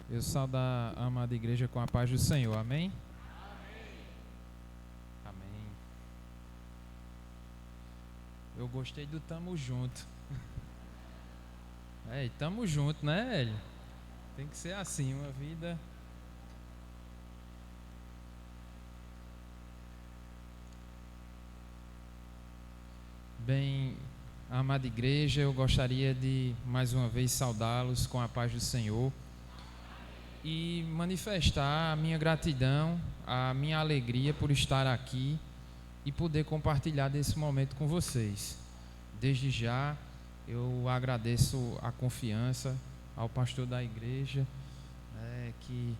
Eu saudo a amada igreja com a paz do Senhor, amém? Amém. Eu gostei do tamo junto. E tamo junto, né, Hélio? Tem que ser assim, uma vida. Bem, amada igreja, eu gostaria de mais uma vez saudá-los com a paz do Senhor e manifestar a minha gratidão, a minha alegria por estar aqui e poder compartilhar desse momento com vocês. Desde já, eu agradeço a confiança ao pastor da igreja, que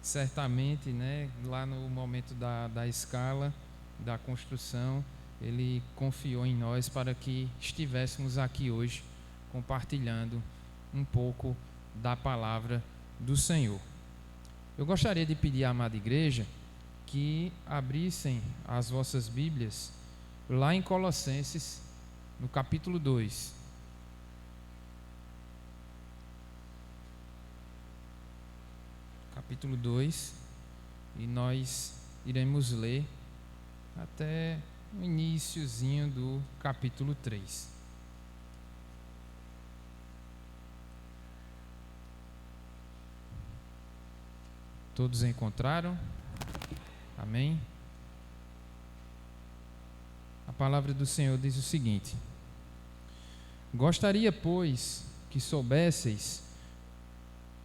certamente, lá no momento da escala, da construção, ele confiou em nós para que estivéssemos aqui hoje compartilhando um pouco da palavra do Senhor. Eu gostaria de pedir à amada igreja que abrissem as vossas Bíblias lá em Colossenses, no capítulo 2. Capítulo 2, e nós iremos ler até o iniciozinho do capítulo 3. Todos encontraram? Amém? A palavra do Senhor diz o seguinte: Gostaria, pois, que soubesseis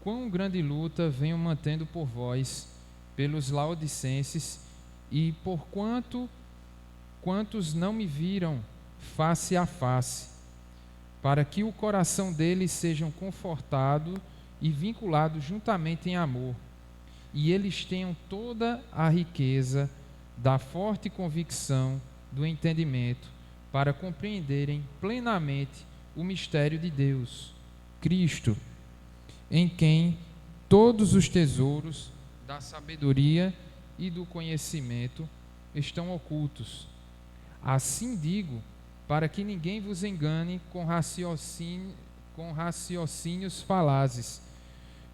quão grande luta venho mantendo por vós, pelos laodicenses, e por quantos não me viram face a face, para que o coração deles sejam confortado e vinculado juntamente em amor, e eles tenham toda a riqueza da forte convicção do entendimento, para compreenderem plenamente o mistério de Deus, Cristo, em quem todos os tesouros da sabedoria e do conhecimento estão ocultos. Assim digo, para que ninguém vos engane com raciocínios falazes,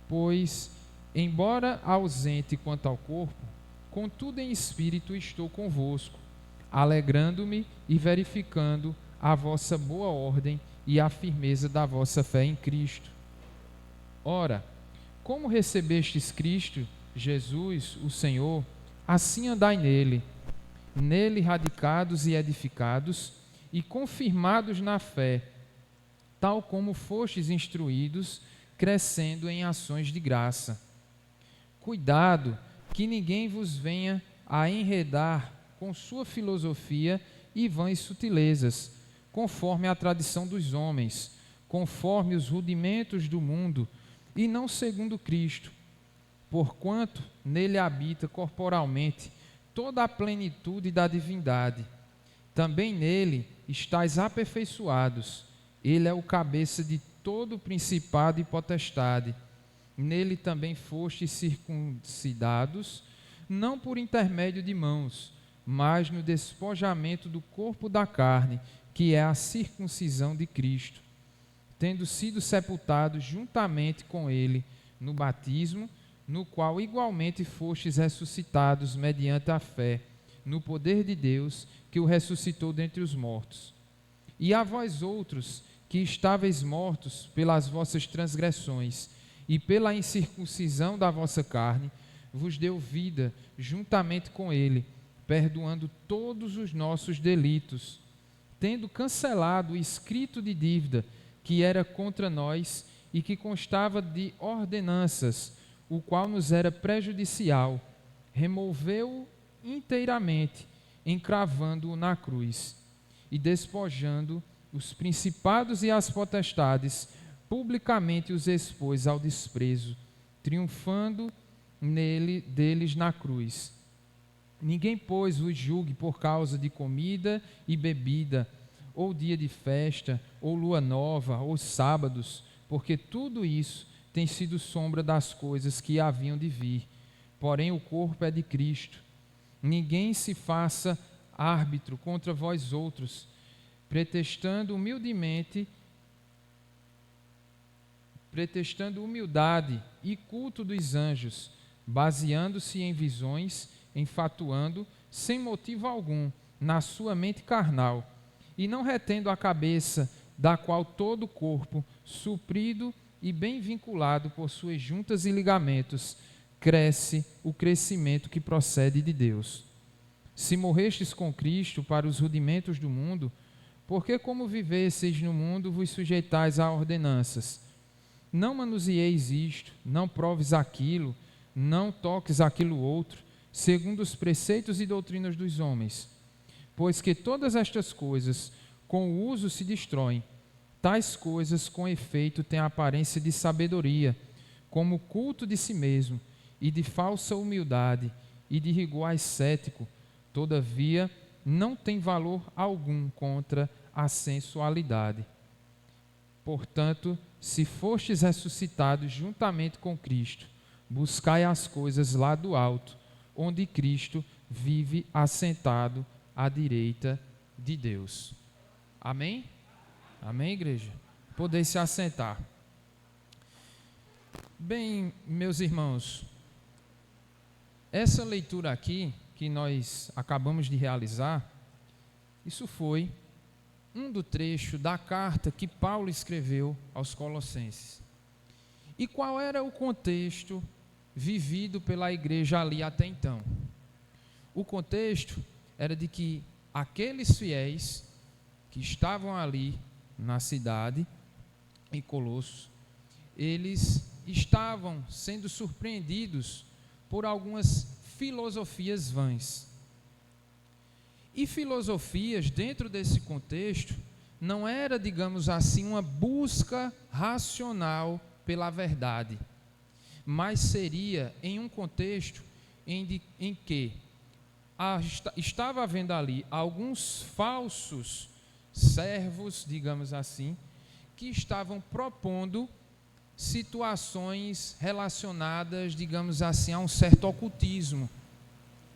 pois, embora ausente quanto ao corpo, contudo em espírito estou convosco, alegrando-me e verificando a vossa boa ordem e a firmeza da vossa fé em Cristo. Ora, como recebestes Cristo, Jesus, o Senhor, assim andai nele radicados e edificados e confirmados na fé, tal como fostes instruídos, crescendo em ações de graça. Cuidado, que ninguém vos venha a enredar com sua filosofia e vãs sutilezas, conforme a tradição dos homens, conforme os rudimentos do mundo, e não segundo Cristo, porquanto nele habita corporalmente toda a plenitude da divindade. Também nele estáis aperfeiçoados. Ele é o cabeça de todo principado e potestade. Nele também fostes circuncidados, não por intermédio de mãos, mas no despojamento do corpo da carne, que é a circuncisão de Cristo, tendo sido sepultados juntamente com ele no batismo, no qual igualmente fostes ressuscitados mediante a fé, no poder de Deus, que o ressuscitou dentre os mortos. E a vós outros, que estáveis mortos pelas vossas transgressões e pela incircuncisão da vossa carne, vos deu vida juntamente com ele, perdoando todos os nossos delitos, tendo cancelado o escrito de dívida que era contra nós e que constava de ordenanças, o qual nos era prejudicial, removeu-o inteiramente, encravando-o na cruz, e despojando os principados e as potestades, publicamente os expôs ao desprezo, triunfando deles na cruz. Ninguém, pois, vos julgue por causa de comida e bebida, ou dia de festa, ou lua nova, ou sábados, porque tudo isso tem sido sombra das coisas que haviam de vir. Porém, o corpo é de Cristo. Ninguém se faça árbitro contra vós outros, pretextando humildemente pretextando humildade e culto dos anjos, baseando-se em visões, enfatuando, sem motivo algum, na sua mente carnal, e não retendo a cabeça, da qual todo o corpo, suprido e bem vinculado por suas juntas e ligamentos, cresce o crescimento que procede de Deus. Se morrestes com Cristo para os rudimentos do mundo, porque como vivesseis no mundo vos sujeitais a ordenanças? Não manuseieis isto, não proves aquilo, não toques aquilo outro, segundo os preceitos e doutrinas dos homens. Pois que todas estas coisas com o uso se destroem. Tais coisas com efeito têm a aparência de sabedoria, como o culto de si mesmo, e de falsa humildade, e de rigor ascético. Todavia, não tem valor algum contra a sensualidade. Portanto, se fostes ressuscitados juntamente com Cristo, buscai as coisas lá do alto, onde Cristo vive assentado à direita de Deus. Amém? Amém, igreja? Podeis se assentar. Bem, meus irmãos, essa leitura aqui que nós acabamos de realizar, isso foi um do trecho da carta que Paulo escreveu aos Colossenses. E qual era o contexto vivido pela igreja ali até então? O contexto era de que aqueles fiéis que estavam ali na cidade, em Colossos, eles estavam sendo surpreendidos por algumas filosofias vãs. E filosofias, dentro desse contexto, não era, digamos assim, uma busca racional pela verdade, mas seria em um contexto em que estava havendo ali alguns falsos servos, digamos assim, que estavam propondo situações relacionadas, digamos assim, a um certo ocultismo.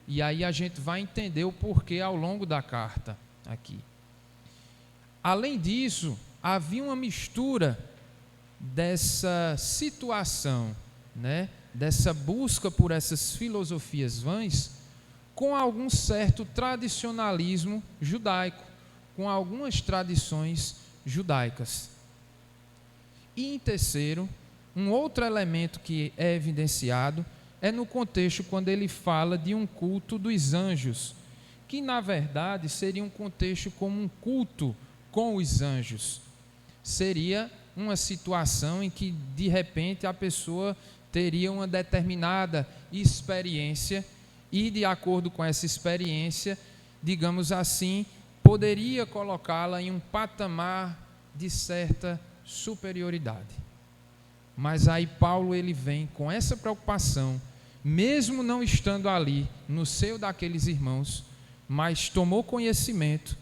E aí a gente vai entender o porquê ao longo da carta aqui. Além disso, havia uma mistura dessa situação, né, dessa busca por essas filosofias vãs, com algum certo tradicionalismo judaico, com algumas tradições judaicas. E em terceiro, um outro elemento que é evidenciado é no contexto quando ele fala de um culto dos anjos, que na verdade seria um contexto como um culto com os anjos. Seria uma situação em que de repente a pessoa teria uma determinada experiência e de acordo com essa experiência, digamos assim, poderia colocá-la em um patamar de certa superioridade. Mas aí Paulo ele vem com essa preocupação, mesmo não estando ali no seio daqueles irmãos, mas tomou conhecimento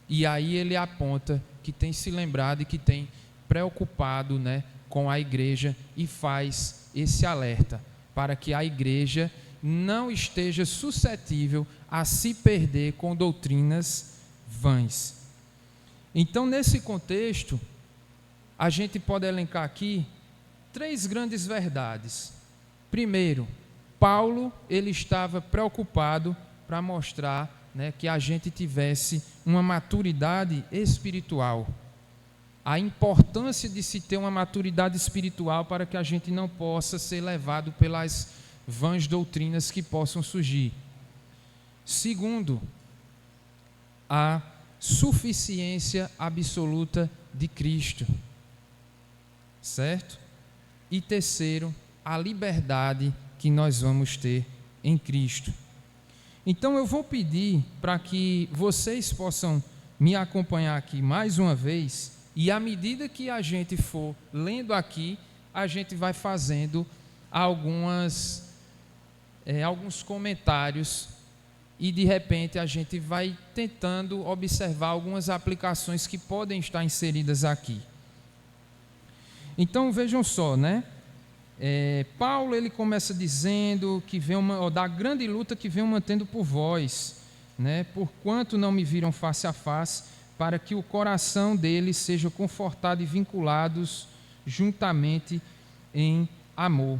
e aí ele aponta que tem se lembrado e que tem preocupado, né, com a igreja e faz esse alerta para que a igreja não esteja suscetível a se perder com doutrinas vãs. Então, nesse contexto, a gente pode elencar aqui 3 grandes verdades. Primeiro, Paulo ele estava preocupado para mostrar, né, que a gente tivesse uma maturidade espiritual. A importância de se ter uma maturidade espiritual para que a gente não possa ser levado pelas vãs doutrinas que possam surgir. Segundo, a suficiência absoluta de Cristo, certo? E terceiro, a liberdade que nós vamos ter em Cristo. Então eu vou pedir para que vocês possam me acompanhar aqui mais uma vez, e à medida que a gente for lendo aqui, a gente vai fazendo alguns comentários e de repente a gente vai tentando observar algumas aplicações que podem estar inseridas aqui. Então vejam só, né? Paulo ele começa dizendo que vem da grande luta que venho mantendo por vós, né? Porquanto não me viram face a face, para que o coração deles seja confortado e vinculados juntamente em amor.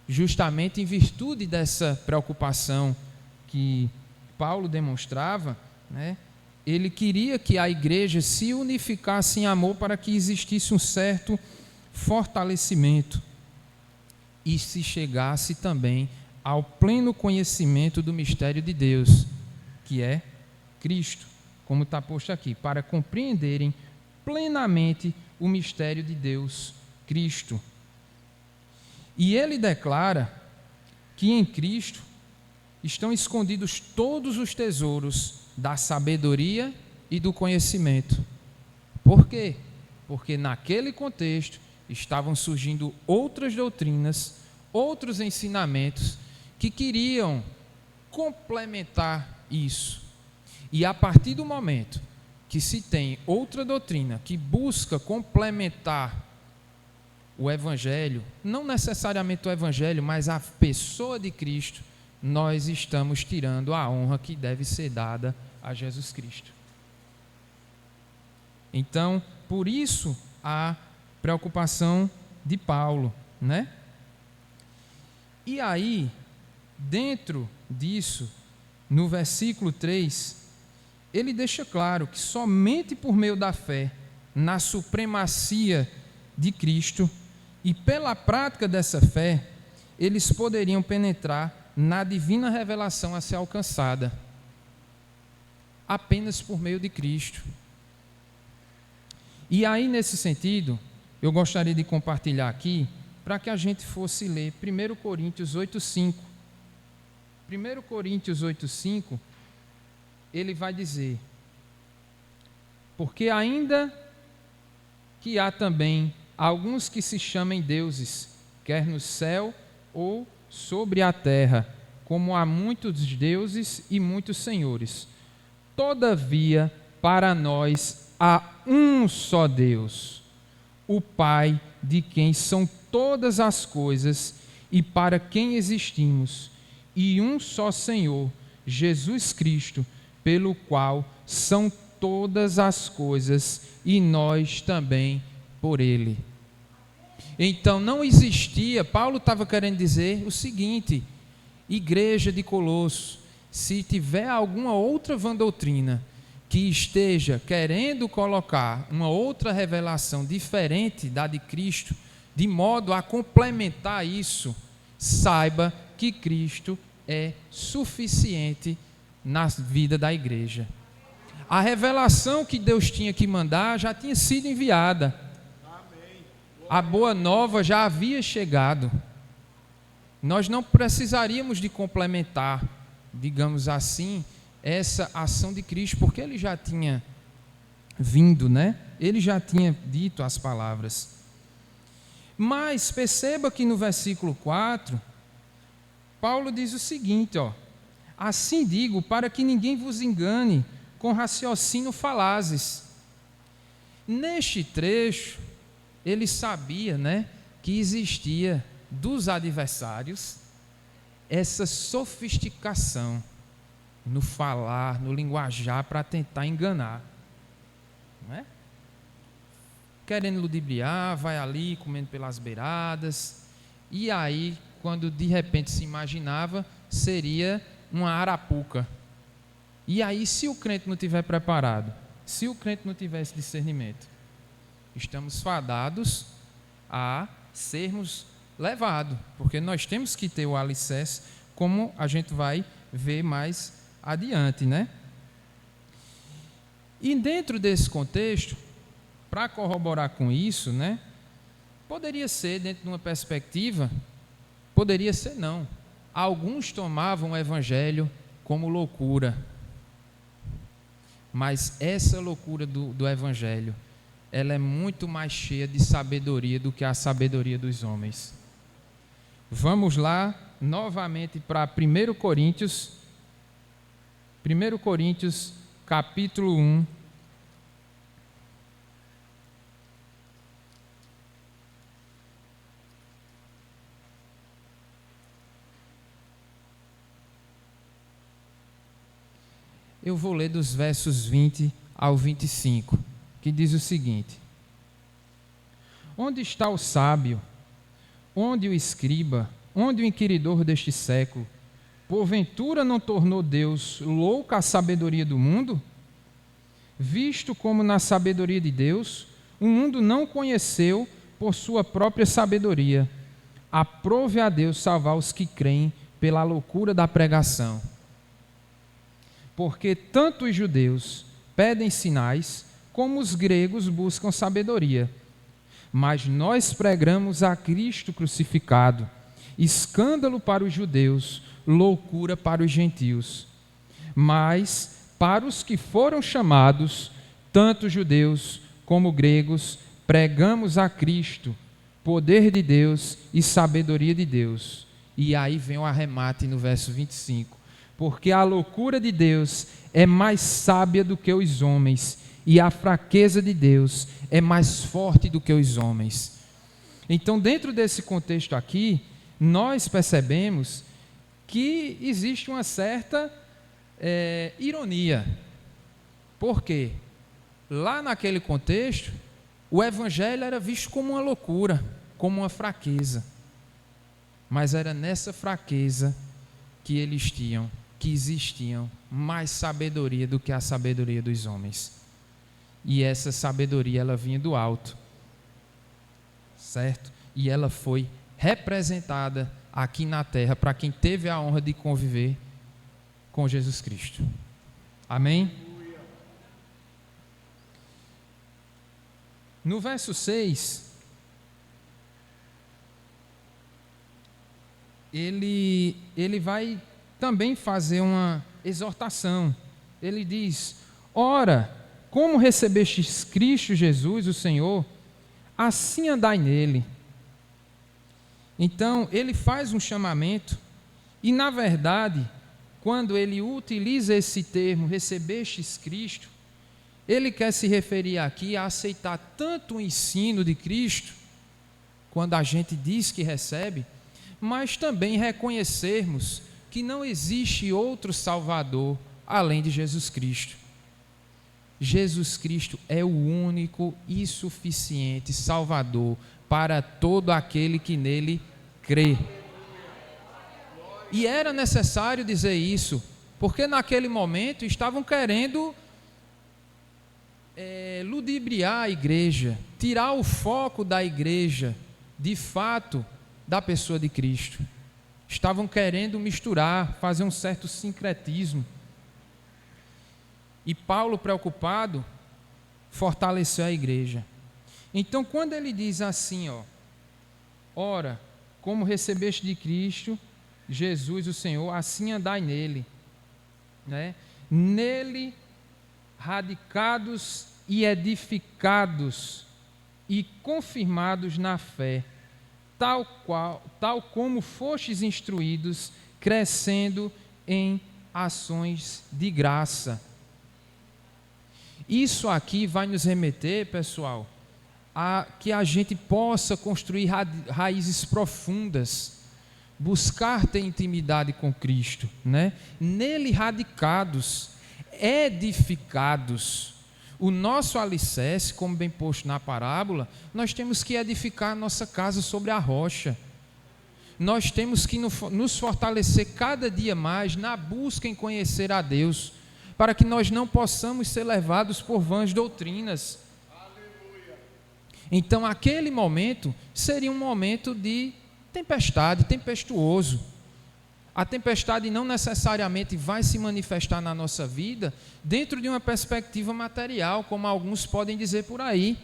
Justamente em virtude dessa preocupação que Paulo demonstrava, né, ele queria que a igreja se unificasse em amor para que existisse um certo fortalecimento e se chegasse também ao pleno conhecimento do mistério de Deus, que é Cristo, como está posto aqui, para compreenderem plenamente o mistério de Deus, Cristo. E ele declara que em Cristo estão escondidos todos os tesouros da sabedoria e do conhecimento. Por quê? Porque naquele contexto estavam surgindo outras doutrinas, outros ensinamentos que queriam complementar isso. E a partir do momento que se tem outra doutrina que busca complementar o Evangelho, não necessariamente o Evangelho, mas a pessoa de Cristo, nós estamos tirando a honra que deve ser dada a Jesus Cristo. Então, por isso a preocupação de Paulo, né? E aí, dentro disso, no versículo 3, ele deixa claro que somente por meio da fé na supremacia de Cristo e pela prática dessa fé, eles poderiam penetrar na divina revelação a ser alcançada, apenas por meio de Cristo. E aí, nesse sentido, eu gostaria de compartilhar aqui, para que a gente fosse ler 1 Coríntios 8,5. 1 Coríntios 8,5, ele vai dizer: porque ainda que há também alguns que se chamem deuses, quer no céu ou sobre a terra, como há muitos deuses e muitos senhores. Todavia, para nós há um só Deus, o Pai, de quem são todas as coisas e para quem existimos, e um só Senhor, Jesus Cristo, pelo qual são todas as coisas e nós também por Ele. Então não existia, Paulo estava querendo dizer o seguinte: igreja de Colosso, se tiver alguma outra vã doutrina que esteja querendo colocar uma outra revelação diferente da de Cristo, de modo a complementar isso, saiba que Cristo é suficiente na vida da igreja. A revelação que Deus tinha que mandar já tinha sido enviada. A boa nova já havia chegado. Nós não precisaríamos de complementar, digamos assim, essa ação de Cristo, porque Ele já tinha vindo, né? Ele já tinha dito as palavras. Mas perceba que no versículo 4, Paulo diz o seguinte, ó: assim digo, para que ninguém vos engane com raciocínio falazes. Neste trecho, ele sabia, né, que existia dos adversários essa sofisticação no falar, no linguajar, para tentar enganar, não é? Querendo ludibriar, vai ali comendo pelas beiradas, e aí, quando de repente se imaginava, seria uma arapuca. E aí, se o crente não estiver preparado, se o crente não tiver esse discernimento, estamos fadados a sermos levados, porque nós temos que ter o alicerce, como a gente vai ver mais adiante, né? E dentro desse contexto, para corroborar com isso, né, poderia ser, dentro de uma perspectiva, poderia ser não. Alguns tomavam o evangelho como loucura, mas essa loucura do evangelho, ela é muito mais cheia de sabedoria do que a sabedoria dos homens. Vamos lá, novamente, para 1 Coríntios, capítulo 1. Eu vou ler dos versos 20 ao 25, que diz o seguinte: onde está o sábio? Onde o escriba? Onde o inquiridor deste século? Porventura não tornou Deus louca a sabedoria do mundo? Visto como na sabedoria de Deus, o mundo não conheceu por sua própria sabedoria. Aprove a Deus salvar os que creem pela loucura da pregação. Porque tanto os judeus pedem sinais, como os gregos buscam sabedoria. Mas nós pregamos a Cristo crucificado, escândalo para os judeus, loucura para os gentios. Mas para os que foram chamados, tanto judeus como gregos, pregamos a Cristo, poder de Deus e sabedoria de Deus. E aí vem o arremate no verso 25. Porque a loucura de Deus é mais sábia do que os homens, e a fraqueza de Deus é mais forte do que os homens. Então, dentro desse contexto aqui, nós percebemos que existe uma certa ironia. Por quê? Lá naquele contexto, o evangelho era visto como uma loucura, como uma fraqueza. Mas era nessa fraqueza que eles tinham, que existiam mais sabedoria do que a sabedoria dos homens. E essa sabedoria, ela vinha do alto, certo? E ela foi representada aqui na terra para quem teve a honra de conviver com Jesus Cristo. Amém? No verso 6, ele vai também fazer uma exortação. Ele diz: ora, como recebestes Cristo Jesus, o Senhor, assim andai nele. Então, ele faz um chamamento, e na verdade, quando ele utiliza esse termo, recebestes Cristo, ele quer se referir aqui a aceitar tanto o ensino de Cristo, quando a gente diz que recebe, mas também reconhecermos que não existe outro Salvador além de Jesus Cristo. Jesus Cristo é o único e suficiente Salvador para todo aquele que nele crê. E era necessário dizer isso, porque naquele momento estavam querendo ludibriar a igreja, tirar o foco da igreja, de fato, da pessoa de Cristo. Estavam querendo misturar, fazer um certo sincretismo. E Paulo, preocupado, fortaleceu a igreja. Então, quando ele diz assim, ora, como recebeste de Cristo, Jesus, o Senhor, assim andai nele, né? Nele, radicados e edificados e confirmados na fé, tal como fostes instruídos, crescendo em ações de graça. Isso aqui vai nos remeter, pessoal, a que a gente possa construir raízes profundas, buscar ter intimidade com Cristo, né? Nele radicados, edificados. O nosso alicerce, como bem posto na parábola, nós temos que edificar a nossa casa sobre a rocha. Nós temos que nos fortalecer cada dia mais na busca em conhecer a Deus, para que nós não possamos ser levados por vãs doutrinas. Aleluia. Então, aquele momento seria um momento de tempestade, tempestuoso. A tempestade não necessariamente vai se manifestar na nossa vida dentro de uma perspectiva material, como alguns podem dizer por aí.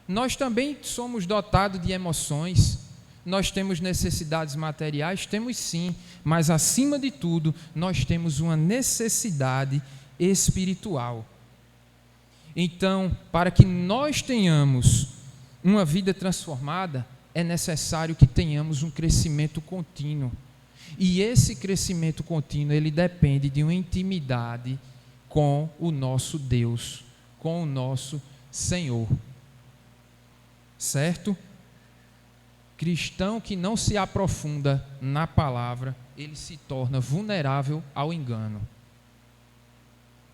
Nós também somos dotados de emoções, nós temos necessidades materiais, temos sim, mas acima de tudo, nós temos uma necessidade espiritual. Então, para que nós tenhamos uma vida transformada, é necessário que tenhamos um crescimento contínuo. E esse crescimento contínuo, ele depende de uma intimidade com o nosso Deus, com o nosso Senhor. Certo? Cristão que não se aprofunda na palavra, ele se torna vulnerável ao engano.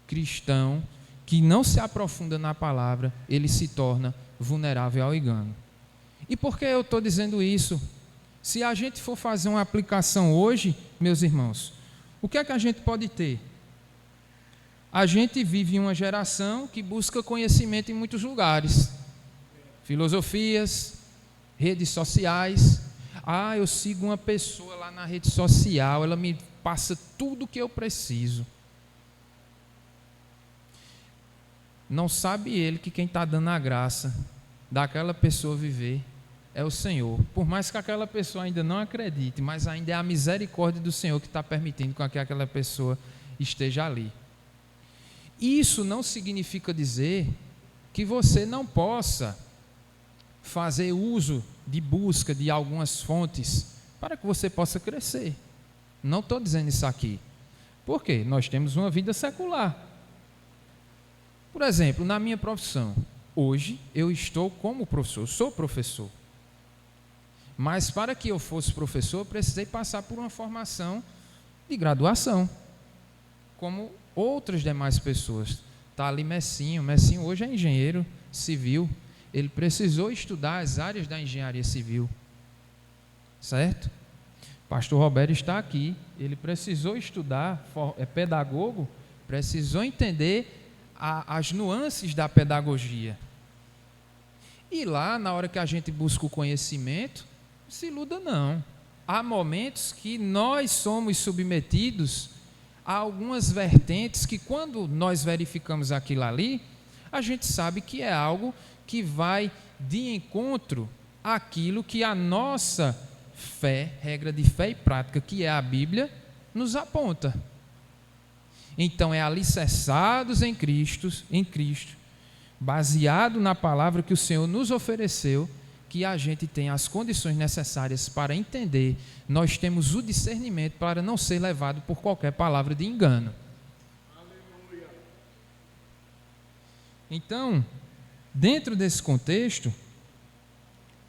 Cristão que não se aprofunda na palavra, ele se torna vulnerável ao engano. E por que eu estou dizendo isso? Se a gente for fazer uma aplicação hoje, meus irmãos, o que é que a gente pode ter? A gente vive em uma geração que busca conhecimento em muitos lugares. Filosofias, redes sociais. Eu sigo uma pessoa lá na rede social, ela me passa tudo o que eu preciso. Não sabe ele que quem está dando a graça daquela pessoa viver é o Senhor. Por mais que aquela pessoa ainda não acredite, mas ainda é a misericórdia do Senhor que está permitindo que aquela pessoa esteja ali. Isso não significa dizer que você não possa fazer uso de busca de algumas fontes para que você possa crescer. Não estou dizendo isso aqui. Por quê? Nós temos uma vida secular. Por exemplo, na minha profissão, hoje eu estou como professor, sou professor. Mas para que eu fosse professor, eu precisei passar por uma formação de graduação, como outras demais pessoas. Está ali Messinho hoje é engenheiro civil, ele precisou estudar as áreas da engenharia civil, certo? Pastor Roberto está aqui, ele precisou estudar, é pedagogo, precisou entender as nuances da pedagogia. E lá, na hora que a gente busca o conhecimento, não se iluda não. Há momentos que nós somos submetidos a algumas vertentes que, quando nós verificamos aquilo ali, a gente sabe que é algo que vai de encontro àquilo que a nossa fé, regra de fé e prática, que é a Bíblia, nos aponta. Então, é alicerçados em Cristo, baseado na palavra que o Senhor nos ofereceu, que a gente tem as condições necessárias para entender, nós temos o discernimento para não ser levado por qualquer palavra de engano. Aleluia. Então, dentro desse contexto,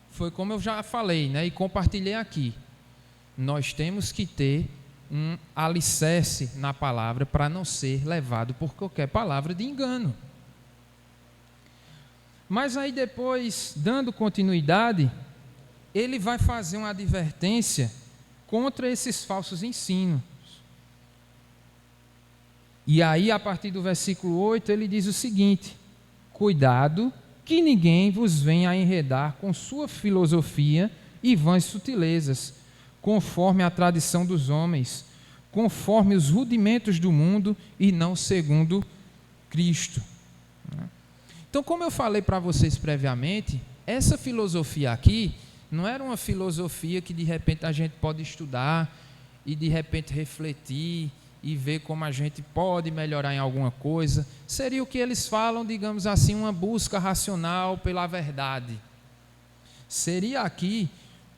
foi como eu já falei, né, e compartilhei aqui, nós temos que ter um alicerce na palavra para não ser levado por qualquer palavra de engano. Mas aí depois, dando continuidade, ele vai fazer uma advertência contra esses falsos ensinos. E aí, a partir do versículo 8, ele diz o seguinte: cuidado que ninguém vos venha a enredar com sua filosofia e vãs sutilezas, conforme a tradição dos homens, conforme os rudimentos do mundo e não segundo Cristo. Então, como eu falei para vocês previamente, essa filosofia aqui não era uma filosofia que de repente a gente pode estudar e de repente refletir e ver como a gente pode melhorar em alguma coisa. Seria o que eles falam, digamos assim, uma busca racional pela verdade. Seria aqui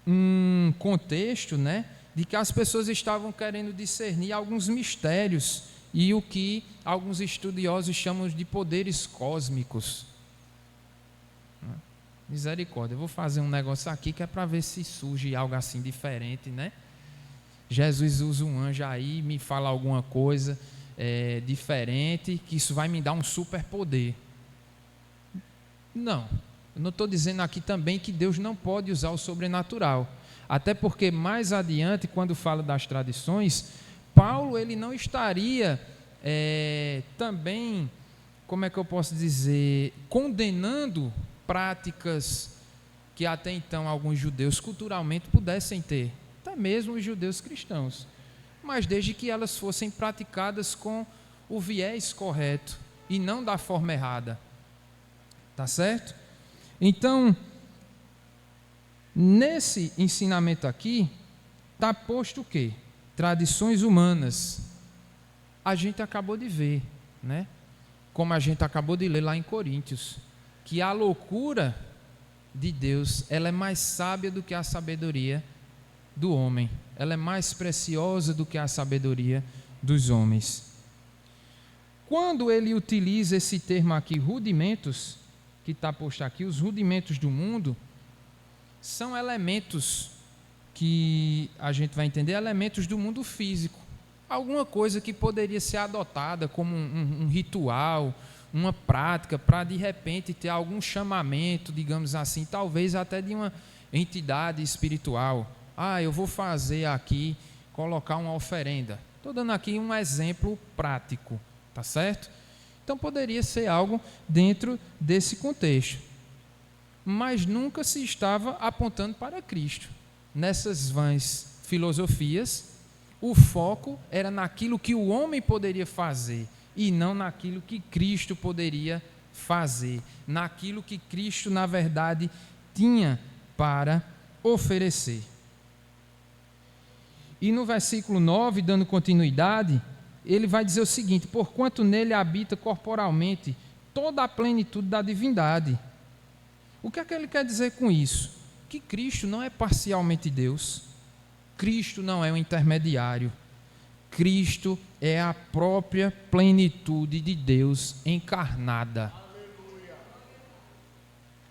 um contexto, né, de que as pessoas estavam querendo discernir alguns mistérios e o que alguns estudiosos chamam de poderes cósmicos. Misericórdia, eu vou fazer um negócio aqui que é para ver se surge algo assim diferente, né? Jesus usa um anjo aí, me fala alguma coisa diferente, que isso vai me dar um superpoder. Não, eu não estou dizendo aqui também que Deus não pode usar o sobrenatural. Até porque mais adiante, quando fala das tradições, Paulo ele não estaria também, como é que eu posso dizer, condenando práticas que até então alguns judeus culturalmente pudessem ter, até mesmo os judeus cristãos, mas desde que elas fossem praticadas com o viés correto e não da forma errada. Tá certo? Então, nesse ensinamento aqui, está posto o quê? Tradições humanas. A gente acabou de ver, né? Como a gente acabou de ler lá em Coríntios, que a loucura de Deus, ela é mais sábia do que a sabedoria do homem. Ela é mais preciosa do que a sabedoria dos homens. Quando ele utiliza esse termo aqui, rudimentos, que está posto aqui, os rudimentos do mundo, são elementos que a gente vai entender, elementos do mundo físico. Alguma coisa que poderia ser adotada como um ritual, uma prática para de repente ter algum chamamento, digamos assim, talvez até de uma entidade espiritual. Eu vou fazer aqui, colocar uma oferenda. Estou dando aqui um exemplo prático, tá certo? Então poderia ser algo dentro desse contexto. Mas nunca se estava apontando para Cristo. Nessas vãs filosofias, o foco era naquilo que o homem poderia fazer e não naquilo que Cristo poderia fazer, naquilo que Cristo, na verdade, tinha para oferecer. E no versículo 9, dando continuidade, ele vai dizer o seguinte: porquanto nele habita corporalmente toda a plenitude da divindade. O que é que ele quer dizer com isso? Que Cristo não é parcialmente Deus, Cristo não é um intermediário, Cristo é a própria plenitude de Deus encarnada.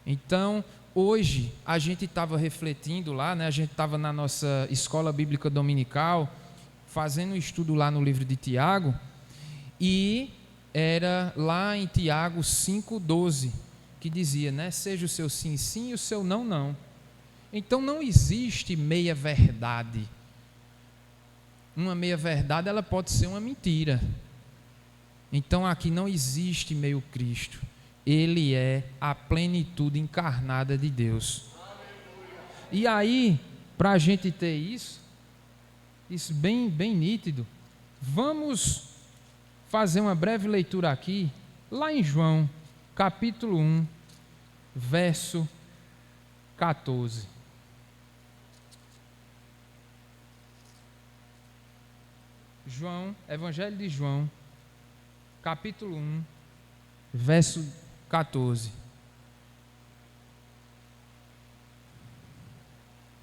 Então, hoje, a gente estava refletindo lá, né? A gente estava na nossa escola bíblica dominical, fazendo um estudo lá no livro de Tiago, e era lá em Tiago 5,12, que dizia, né? Seja o seu sim, sim e o seu não, não. Então, não existe meia verdade. Uma meia verdade, ela pode ser uma mentira. Então, aqui não existe meio Cristo. Ele é a plenitude encarnada de Deus. E aí, para a gente ter isso bem nítido, vamos fazer uma breve leitura aqui, lá em João, capítulo 1, verso 14. João, Evangelho de João, capítulo 1, verso 14.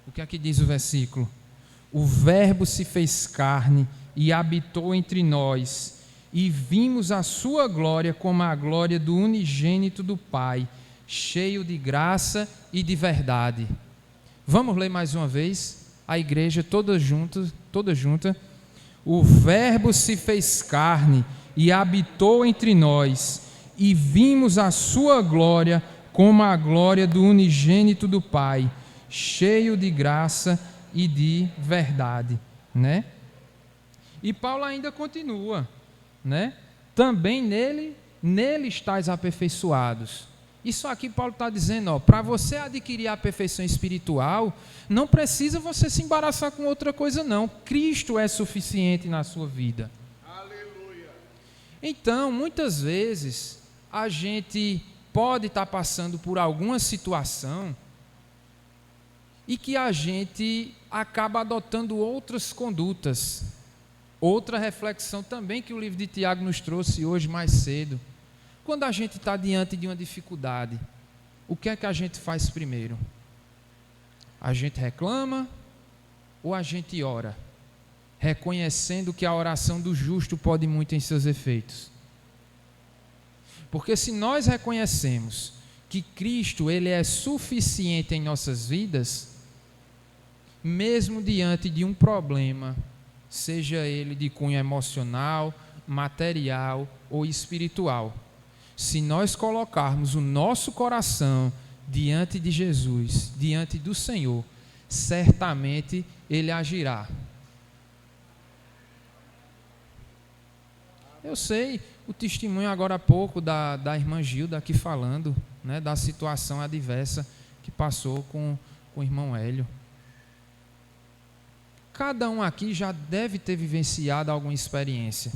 O que aqui diz o versículo? O Verbo se fez carne e habitou entre nós, e vimos a sua glória como a glória do unigênito do Pai, cheio de graça e de verdade. Vamos ler mais uma vez, a igreja toda junta. O Verbo se fez carne e habitou entre nós, e vimos a sua glória como a glória do unigênito do Pai, cheio de graça e de verdade, né? E Paulo ainda continua, né? Também nele estáis aperfeiçoados. Isso aqui Paulo está dizendo, para você adquirir a perfeição espiritual, não precisa você se embaraçar com outra coisa não. Cristo é suficiente na sua vida. Aleluia. Então, muitas vezes, a gente pode estar passando por alguma situação e que a gente acaba adotando outras condutas. Outra reflexão também que o livro de Tiago nos trouxe hoje mais cedo. Quando a gente está diante de uma dificuldade, o que é que a gente faz primeiro? A gente reclama ou a gente ora? Reconhecendo que a oração do justo pode muito em seus efeitos. Porque se nós reconhecemos que Cristo ele é suficiente em nossas vidas, mesmo diante de um problema, seja ele de cunho emocional, material ou espiritual, se nós colocarmos o nosso coração diante de Jesus, diante do Senhor, certamente Ele agirá. Eu sei o testemunho agora há pouco da irmã Gilda aqui falando, né, da situação adversa que passou com o irmão Hélio. Cada um aqui já deve ter vivenciado alguma experiência.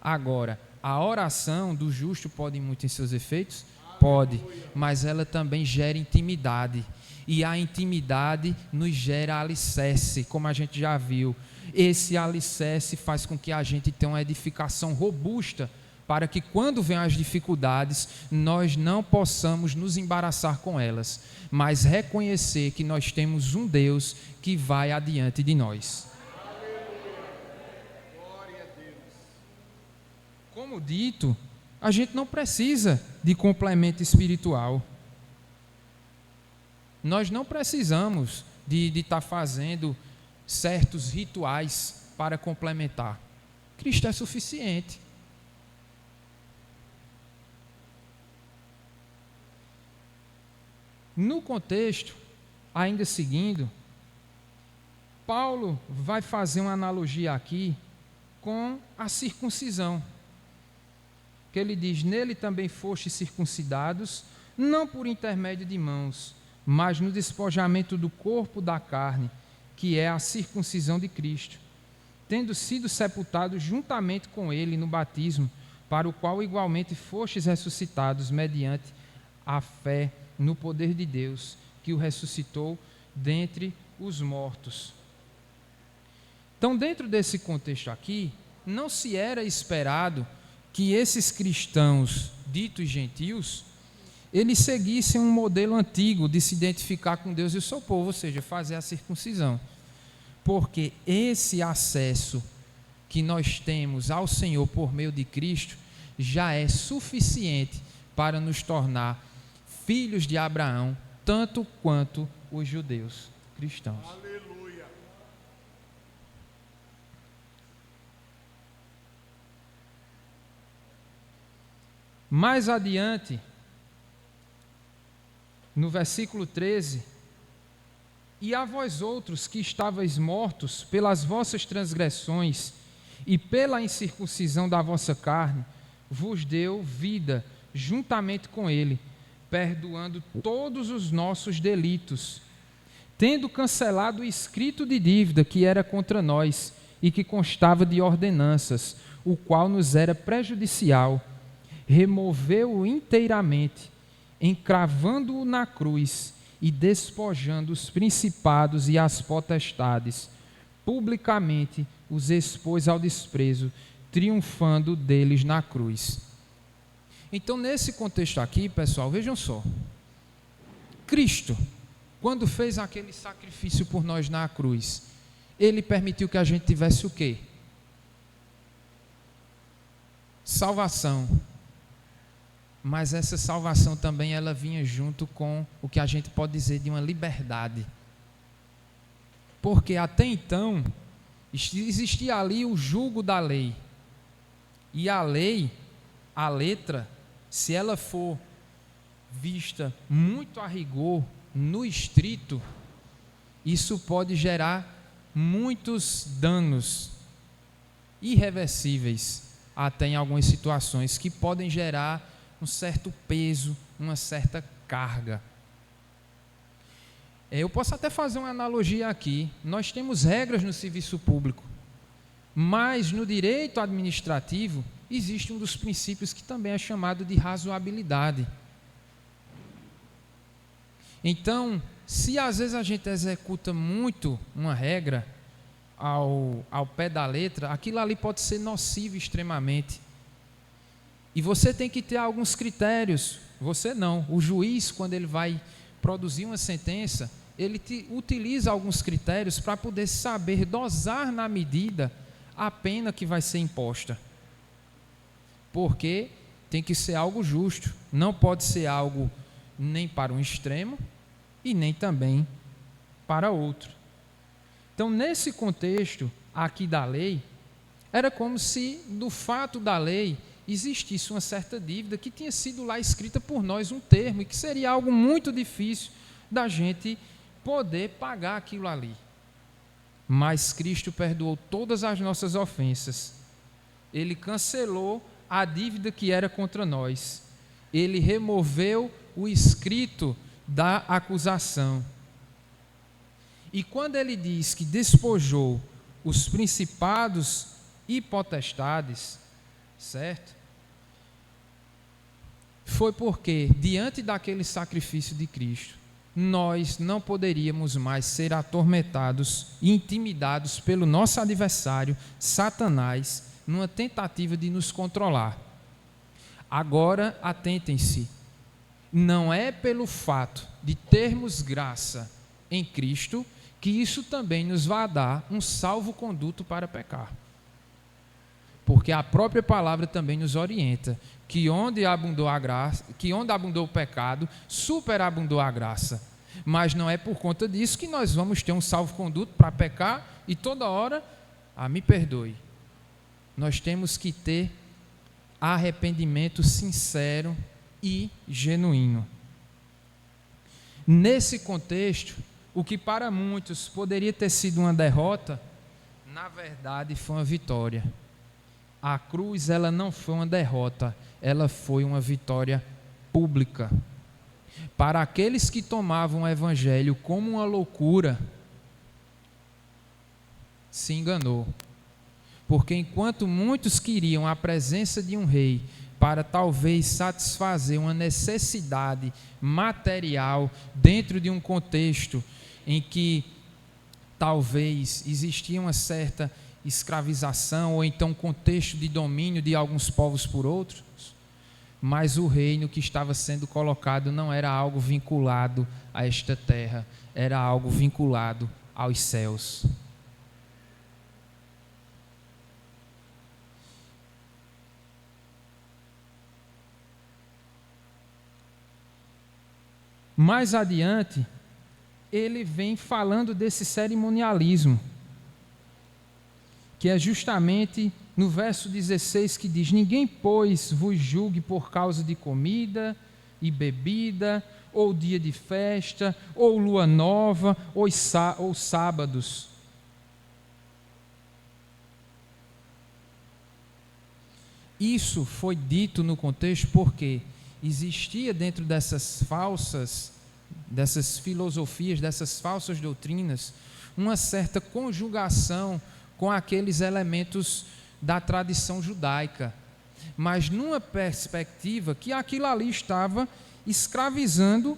Agora, a oração do justo pode muito em seus efeitos? Pode, mas ela também gera intimidade. E a intimidade nos gera alicerce, como a gente já viu. Esse alicerce faz com que a gente tenha uma edificação robusta, para que quando venham as dificuldades, nós não possamos nos embaraçar com elas, mas reconhecer que nós temos um Deus que vai adiante de nós. Como dito, a gente não precisa de complemento espiritual. Nós não precisamos de estar fazendo certos rituais para complementar. Cristo é suficiente. No contexto, ainda seguindo, Paulo vai fazer uma analogia aqui com a circuncisão, que ele diz: nele também fostes circuncidados, não por intermédio de mãos, mas no despojamento do corpo da carne, que é a circuncisão de Cristo, tendo sido sepultados juntamente com ele no batismo, para o qual igualmente fostes ressuscitados mediante a fé no poder de Deus, que o ressuscitou dentre os mortos. Então, dentro desse contexto aqui, não se era esperado que esses cristãos ditos gentios, eles seguissem um modelo antigo de se identificar com Deus e o seu povo, ou seja, fazer a circuncisão. Porque esse acesso que nós temos ao Senhor por meio de Cristo já é suficiente para nos tornar filhos de Abraão, tanto quanto os judeus cristãos. Aleluia. Mais adiante, no versículo 13: e a vós outros que estavais mortos pelas vossas transgressões e pela incircuncisão da vossa carne, vos deu vida juntamente com ele, perdoando todos os nossos delitos, tendo cancelado o escrito de dívida que era contra nós e que constava de ordenanças, o qual nos era prejudicial, removeu-o inteiramente, encravando-o na cruz e despojando os principados e as potestades, publicamente os expôs ao desprezo, triunfando deles na cruz. Então, nesse contexto aqui, pessoal, vejam só, Cristo, quando fez aquele sacrifício por nós na cruz, ele permitiu que a gente tivesse o quê? Salvação. Mas essa salvação também ela vinha junto com o que a gente pode dizer de uma liberdade. Porque até então existia ali o jugo da lei. E a lei, a letra, se ela for vista muito a rigor, no estrito, isso pode gerar muitos danos irreversíveis, até em algumas situações, que podem gerar um certo peso, uma certa carga. Eu posso até fazer uma analogia aqui. Nós temos regras no serviço público, mas no direito administrativo existe um dos princípios que também é chamado de razoabilidade. Então, se às vezes a gente executa muito uma regra ao pé da letra, aquilo ali pode ser nocivo extremamente. E você tem que ter alguns critérios. Você não. O juiz, quando ele vai produzir uma sentença, ele utiliza alguns critérios para poder saber dosar na medida a pena que vai ser imposta. Porque tem que ser algo justo. Não pode ser algo nem para um extremo e nem também para outro. Então, nesse contexto aqui da lei, era como se, do fato da lei, existisse uma certa dívida que tinha sido lá escrita por nós, um termo, e que seria algo muito difícil da gente poder pagar aquilo ali. Mas Cristo perdoou todas as nossas ofensas. Ele cancelou a dívida que era contra nós. Ele removeu o escrito da acusação. E quando ele diz que despojou os principados e potestades, certo? Foi porque, diante daquele sacrifício de Cristo, nós não poderíamos mais ser atormentados e intimidados pelo nosso adversário, Satanás, numa tentativa de nos controlar. Agora, atentem-se, não é pelo fato de termos graça em Cristo que isso também nos vai dar um salvo-conduto para pecar. Porque a própria palavra também nos orienta que onde abundou a graça, que onde abundou o pecado, superabundou a graça. Mas não é por conta disso que nós vamos ter um salvo-conduto para pecar e toda hora, me perdoe. Nós temos que ter arrependimento sincero e genuíno. nesse contexto, o que para muitos poderia ter sido uma derrota, na verdade foi uma vitória. A cruz, ela não foi uma derrota, ela foi uma vitória pública. Para aqueles que tomavam o evangelho como uma loucura, se enganou. Porque enquanto muitos queriam a presença de um rei para talvez satisfazer uma necessidade material dentro de um contexto em que talvez existia uma certa escravização ou então contexto de domínio de alguns povos por outros, mas o reino que estava sendo colocado não era algo vinculado a esta terra, era algo vinculado aos céus. Mais adiante, ele vem falando desse cerimonialismo, que é justamente no verso 16 que diz: ninguém, pois, vos julgue por causa de comida e bebida, ou dia de festa, ou lua nova, ou sábados. Isso foi dito no contexto porque existia dentro dessas filosofias, dessas falsas doutrinas, uma certa conjugação com aqueles elementos da tradição judaica, mas numa perspectiva que aquilo ali estava escravizando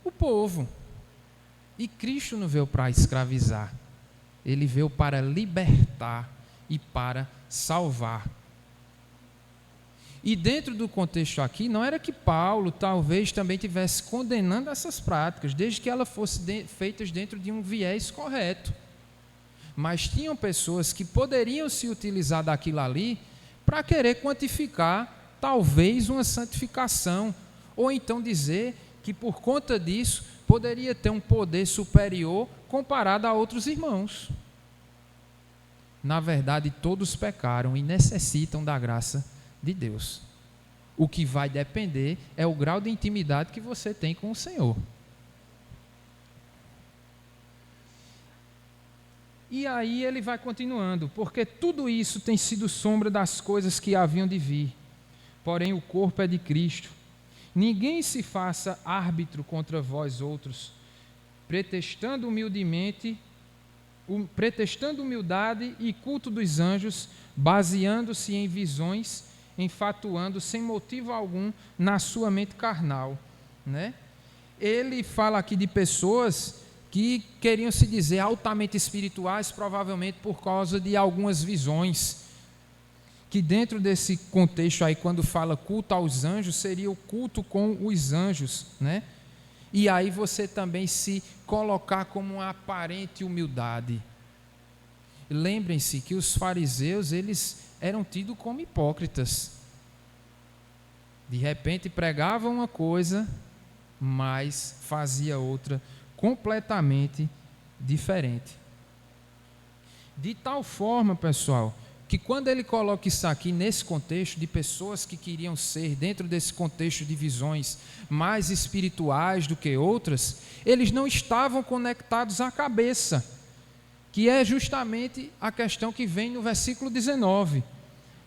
o povo. E Cristo não veio para escravizar, ele veio para libertar e para salvar. E dentro do contexto aqui, não era que Paulo talvez também estivesse condenando essas práticas, desde que elas fossem feitas dentro de um viés correto. Mas tinham pessoas que poderiam se utilizar daquilo ali para querer quantificar talvez uma santificação, ou então dizer que por conta disso poderia ter um poder superior comparado a outros irmãos. Na verdade, todos pecaram e necessitam da graça de Deus. O que vai depender é o grau de intimidade que você tem com o Senhor. E aí ele vai continuando, porque tudo isso tem sido sombra das coisas que haviam de vir, porém o corpo é de Cristo. Ninguém se faça árbitro contra vós outros, pretextando humildade e culto dos anjos, baseando-se em visões, enfatuando sem motivo algum na sua mente carnal, né? Ele fala aqui de pessoas que queriam se dizer altamente espirituais, provavelmente por causa de algumas visões, que dentro desse contexto aí, quando fala culto aos anjos, seria o culto com os anjos, né? E aí você também se colocar como uma aparente humildade. Lembrem-se que os fariseus, eles eram tidos como hipócritas. De repente pregavam uma coisa, mas fazia outra completamente diferente. De tal forma, pessoal, que quando ele coloca isso aqui nesse contexto de pessoas que queriam ser, dentro desse contexto de visões mais espirituais do que outras, eles não estavam conectados à cabeça, que é justamente a questão que vem no versículo 19.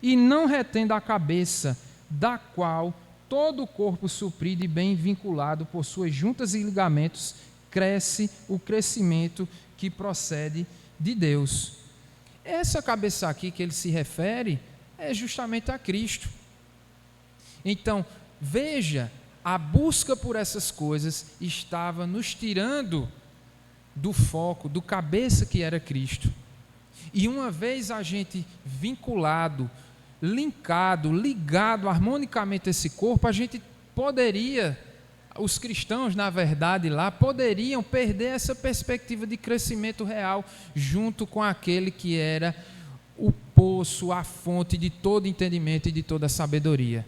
E não retendo a cabeça, da qual todo o corpo suprido e bem vinculado por suas juntas e ligamentos, cresce o crescimento que procede de Deus. Essa cabeça aqui que ele se refere é justamente a Cristo. Então, veja, a busca por essas coisas estava nos tirando do foco, do cabeça que era Cristo. E uma vez a gente vinculado, linkado, ligado harmonicamente a esse corpo, a gente poderia, os cristãos na verdade lá, poderiam perder essa perspectiva de crescimento real junto com aquele que era o poço, a fonte de todo entendimento e de toda sabedoria.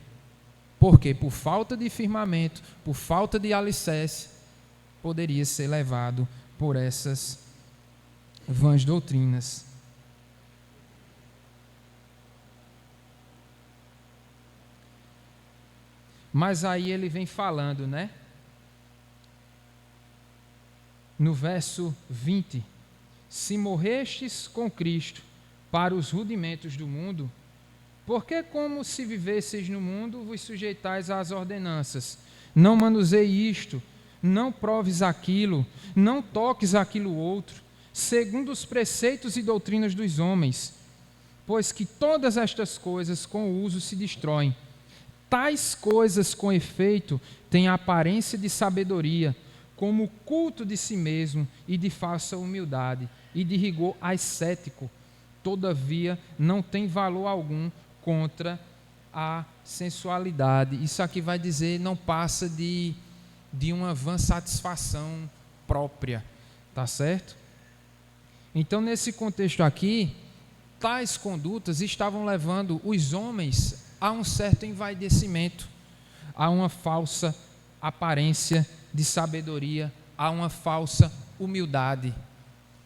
Porque por falta de firmamento, por falta de alicerce, poderia ser levado por essas vãs doutrinas. Mas aí ele vem falando, né? no verso 20: se morrestes com Cristo para os rudimentos do mundo, porque como se vivesseis no mundo, vos sujeitais às ordenanças. Não manuseie isto, não proves aquilo, não toques aquilo outro, segundo os preceitos e doutrinas dos homens, pois que todas estas coisas com o uso se destroem. Tais coisas, com efeito, têm a aparência de sabedoria, como o culto de si mesmo e de falsa humildade, e de rigor ascético. Todavia, não tem valor algum contra a sensualidade. Isso aqui vai dizer, não passa de uma vã satisfação própria, tá certo? Então, nesse contexto aqui, tais condutas estavam levando os homens a um certo envaidecimento, a uma falsa aparência de sabedoria, a uma falsa humildade,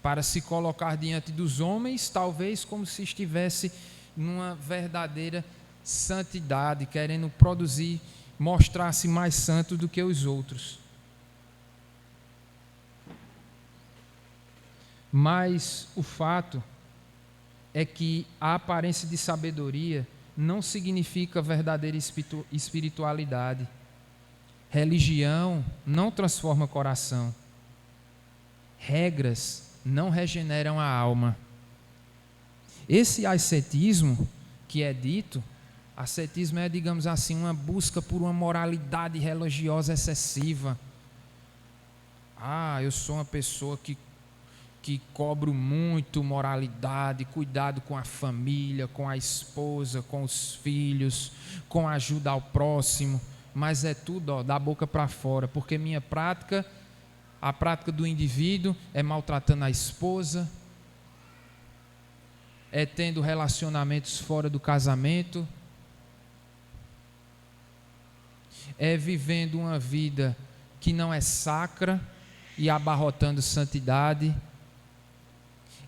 para se colocar diante dos homens, talvez como se estivesse numa verdadeira santidade, querendo produzir, mostrar-se mais santo do que os outros. Mas o fato é que a aparência de sabedoria não significa verdadeira espiritualidade. Religião não transforma coração. Regras não regeneram a alma. Esse ascetismo que é dito, ascetismo é, digamos assim, uma busca por uma moralidade religiosa excessiva. Eu sou uma pessoa que cobro muito moralidade, cuidado com a família, com a esposa, com os filhos, com a ajuda ao próximo, mas é tudo da boca para fora, porque a prática do indivíduo é maltratando a esposa, é tendo relacionamentos fora do casamento, é vivendo uma vida que não é sacra e abarrotando santidade,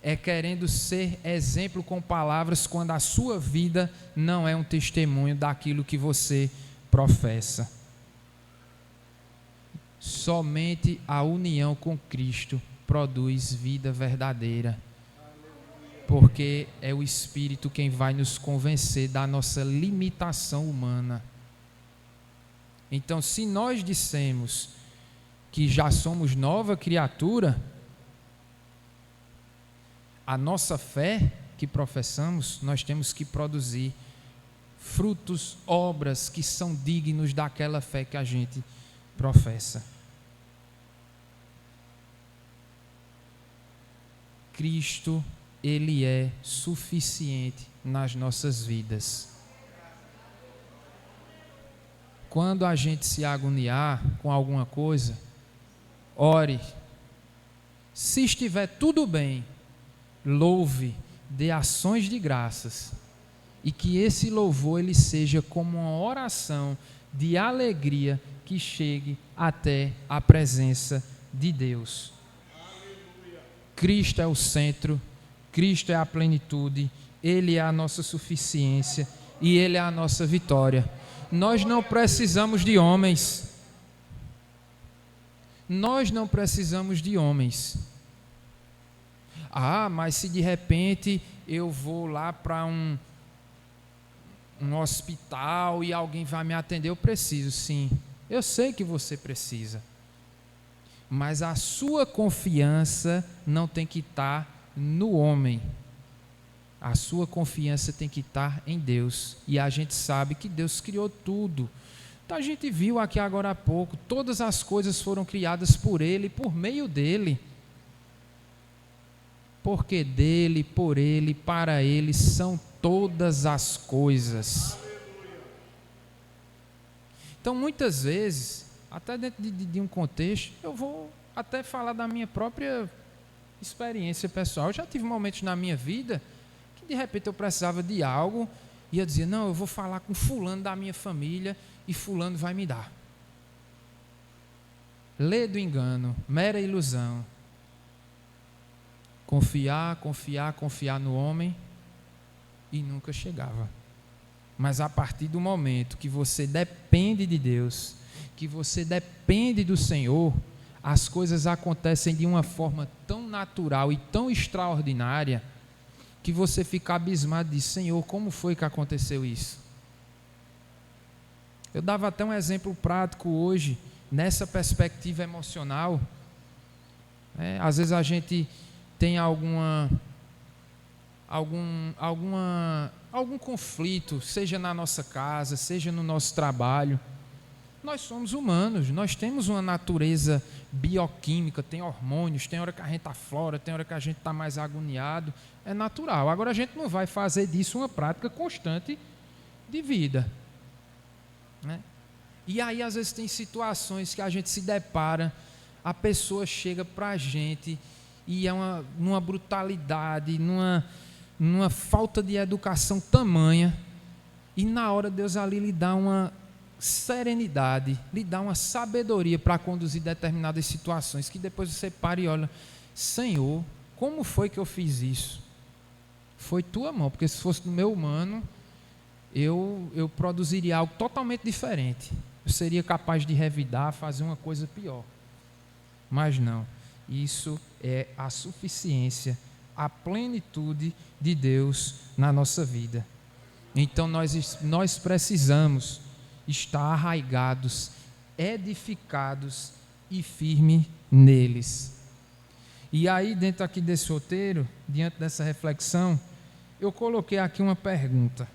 é querendo ser exemplo com palavras quando a sua vida não é um testemunho daquilo que você professa. Somente a união com Cristo produz vida verdadeira, porque é o Espírito quem vai nos convencer da nossa limitação humana. Então, se nós dissemos que já somos nova criatura, a nossa fé que professamos, nós temos que produzir frutos, obras que são dignos daquela fé que a gente professa. Cristo, Ele é suficiente nas nossas vidas. Quando a gente se agoniar com alguma coisa, ore. Se estiver tudo bem, louve, dê ações de graças, e que esse louvor ele seja como uma oração de alegria que chegue até a presença de Deus. Cristo é o centro, Cristo é a plenitude, Ele é a nossa suficiência e Ele é a nossa vitória. Nós não precisamos de homens. Nós não precisamos de homens. Mas se de repente eu vou lá para um hospital e alguém vai me atender, eu preciso, sim. Eu sei que você precisa. Mas a sua confiança não tem que estar no homem. A sua confiança tem que estar em Deus. E a gente sabe que Deus criou tudo. Então a gente viu aqui agora há pouco, todas as coisas foram criadas por Ele, por meio dEle. Porque dEle, por Ele, para Ele são todas as coisas. Então muitas vezes, até dentro de um contexto, eu vou até falar da minha própria experiência pessoal. Eu já tive momentos na minha vida que de repente eu precisava de algo e eu dizia, não, eu vou falar com fulano da minha família e fulano vai me dar. Lê do engano, mera ilusão. Confiar no homem e nunca chegava. Mas a partir do momento que você depende de Deus, que você depende do Senhor, as coisas acontecem de uma forma tão natural e tão extraordinária que você fica abismado e diz: Senhor, como foi que aconteceu isso? Eu dava até um exemplo prático hoje, nessa perspectiva emocional. Às vezes a gente tem algum conflito, seja na nossa casa, seja no nosso trabalho. Nós somos humanos, nós temos uma natureza bioquímica, tem hormônios, tem hora que a gente aflora, tem hora que a gente está mais agoniado, é natural. Agora a gente não vai fazer disso uma prática constante de vida, né? E aí às vezes tem situações que a gente se depara, a pessoa chega para a gente e é numa brutalidade, numa falta de educação tamanha, e na hora Deus ali lhe dá uma serenidade, lhe dá uma sabedoria para conduzir determinadas situações, que depois você para e olha: Senhor, como foi que eu fiz isso? Foi tua mão, porque se fosse do meu humano, eu produziria algo totalmente diferente, eu seria capaz de revidar, fazer uma coisa pior. Mas não, isso é a suficiência, a plenitude de Deus na nossa vida. Então nós precisamos estar arraigados, edificados e firmes neles. E aí, dentro aqui desse roteiro, diante dessa reflexão, eu coloquei aqui uma pergunta.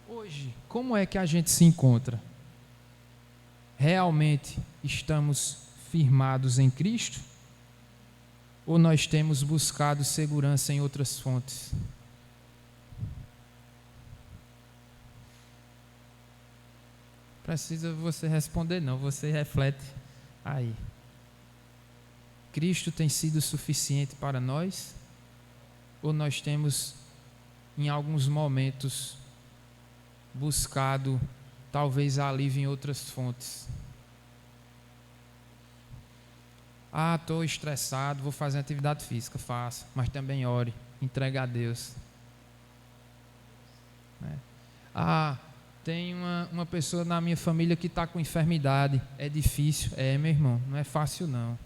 Hoje, como é que a gente se encontra? Realmente estamos firmados em Cristo? Ou nós temos buscado segurança em outras fontes? Precisa você responder não, você reflete aí. Cristo tem sido suficiente para nós? Ou nós temos, em alguns momentos, buscado talvez alívio em outras fontes? Estou estressado, vou fazer atividade física, faça, mas também ore, entregue a Deus. Tem uma pessoa na minha família que está com enfermidade, é difícil, meu irmão, não é fácil não,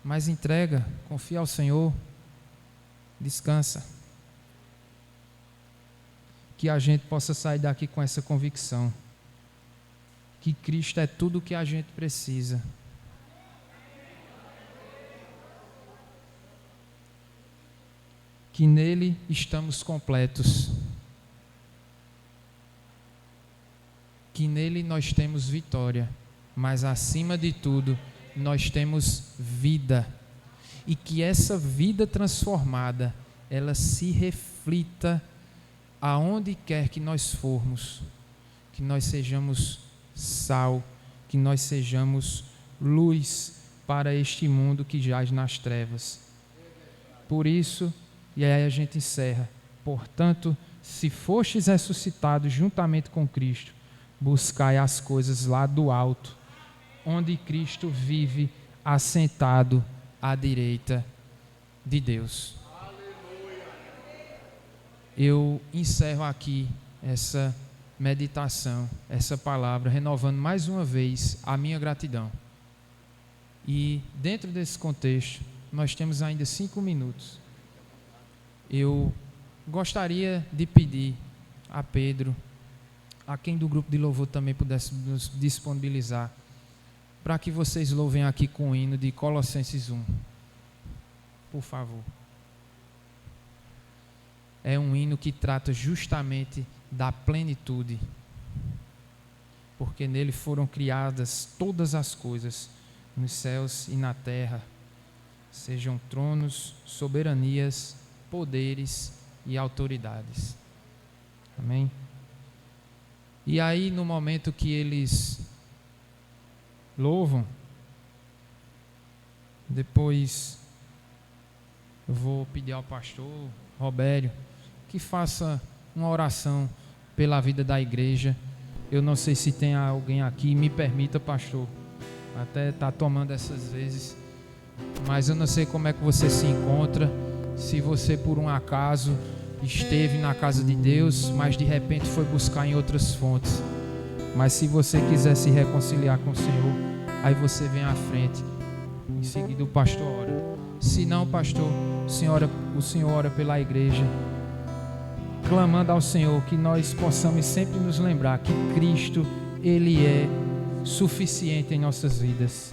mas entrega, confia ao Senhor, descansa, que a gente possa sair daqui com essa convicção, que Cristo é tudo o que a gente precisa, que nele estamos completos, que nele nós temos vitória, mas acima de tudo, nós temos vida, e que essa vida transformada, ela se reflita aonde quer que nós formos, que nós sejamos sal, que nós sejamos luz para este mundo que jaz nas trevas. Por isso, e aí a gente encerra: portanto, se fostes ressuscitados juntamente com Cristo, buscai as coisas lá do alto, onde Cristo vive assentado à direita de Deus. Eu encerro aqui essa meditação, essa palavra, renovando mais uma vez a minha gratidão. E dentro desse contexto, nós temos ainda 5 minutos. Eu gostaria de pedir a Pedro, a quem do grupo de louvor também pudesse nos disponibilizar, para que vocês louvem aqui com o hino de Colossenses 1. Por favor. É um hino que trata justamente da plenitude, porque nele foram criadas todas as coisas, nos céus e na terra, sejam tronos, soberanias, poderes e autoridades. Amém? E aí, no momento que eles louvam, depois eu vou pedir ao pastor Robério que faça uma oração pela vida da igreja. Eu não sei se tem alguém aqui, me permita, pastor, até está tomando essas vezes, mas eu não sei como é que você se encontra, se você por um acaso esteve na casa de Deus, mas de repente foi buscar em outras fontes. Mas se você quiser se reconciliar com o Senhor, aí você vem à frente. Em seguida o pastor ora. Se não, pastor, o senhor ora pela igreja, clamando ao Senhor que nós possamos sempre nos lembrar que Cristo, Ele é suficiente em nossas vidas.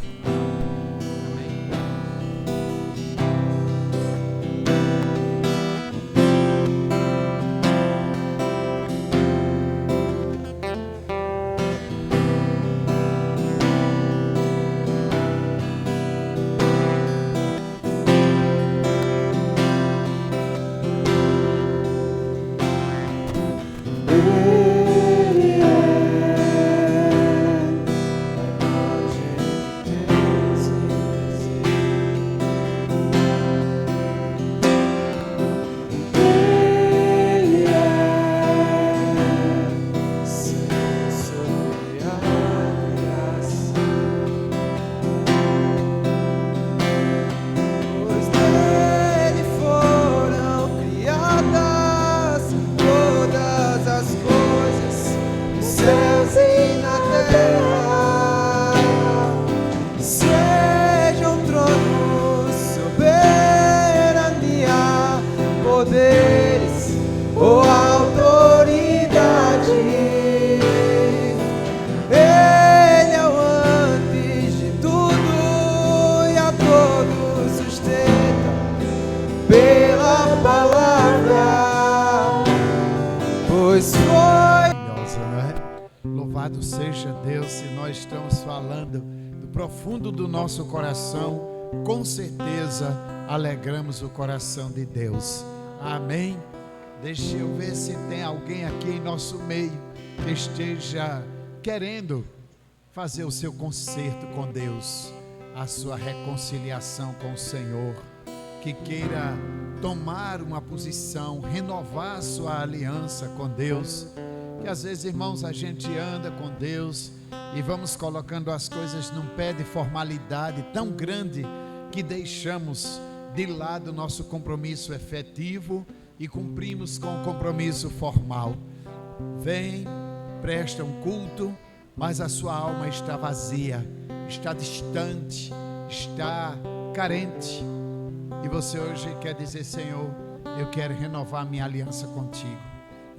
Nosso coração, com certeza alegramos o coração de Deus. Amém? Deixa eu ver se tem alguém aqui em nosso meio que esteja querendo fazer o seu concerto com Deus, a sua reconciliação com o Senhor, que queira tomar uma posição, renovar a sua aliança com Deus. Que às vezes, irmãos, a gente anda com Deus e vamos colocando as coisas num pé de formalidade tão grande que deixamos de lado o nosso compromisso efetivo e cumprimos com o compromisso formal. Vem, presta um culto, mas a sua alma está vazia, está distante, está carente. E você hoje quer dizer: Senhor, eu quero renovar minha aliança contigo.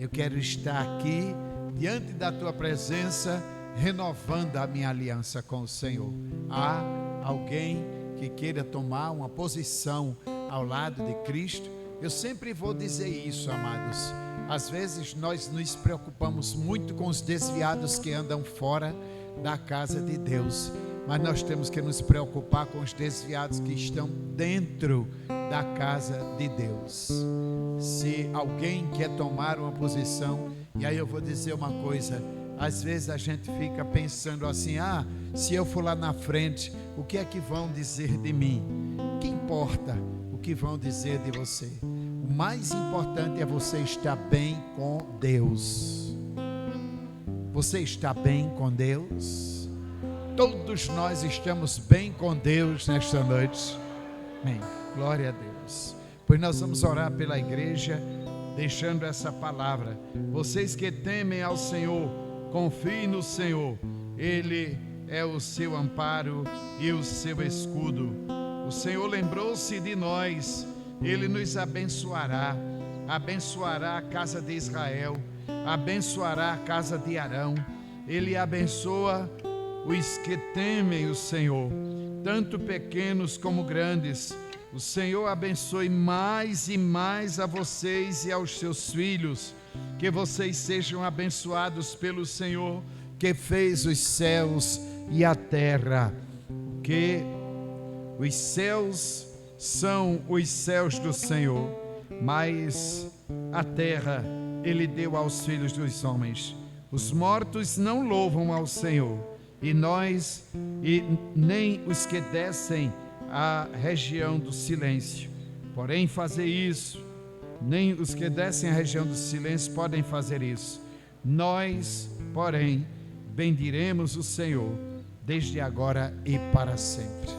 Eu quero estar aqui diante da tua presença, renovando a minha aliança com o Senhor. Há alguém que queira tomar uma posição ao lado de Cristo? Eu sempre vou dizer isso, amados. Às vezes nós nos preocupamos muito com os desviados que andam fora da casa de Deus, mas nós temos que nos preocupar com os desviados que estão dentro da casa de Deus. Se alguém quer tomar uma posição, e aí eu vou dizer uma coisa: às vezes a gente fica pensando assim: se eu for lá na frente, o que é que vão dizer de mim? Que importa o que vão dizer de você? O mais importante é você estar bem com Deus. Você está bem com Deus? Todos nós estamos bem com Deus nesta noite. Amém. Glória a Deus. Pois nós vamos orar pela igreja, deixando essa palavra. Vocês que temem ao Senhor, confiem no Senhor. Ele é o seu amparo e o seu escudo. O Senhor lembrou-se de nós. Ele nos abençoará. Abençoará a casa de Israel. Abençoará a casa de Arão. Ele abençoa os que temem o Senhor, tanto pequenos como grandes. O Senhor abençoe mais e mais a vocês e aos seus filhos. Que vocês sejam abençoados pelo Senhor, que fez os céus e a terra. Que os céus são os céus do Senhor, mas a terra Ele deu aos filhos dos homens. Os mortos não louvam ao Senhor, e nem os que descem à região do silêncio. Porém, fazer isso, nem os que descem à região do silêncio podem fazer isso. Nós, porém, bendiremos o Senhor desde agora e para sempre.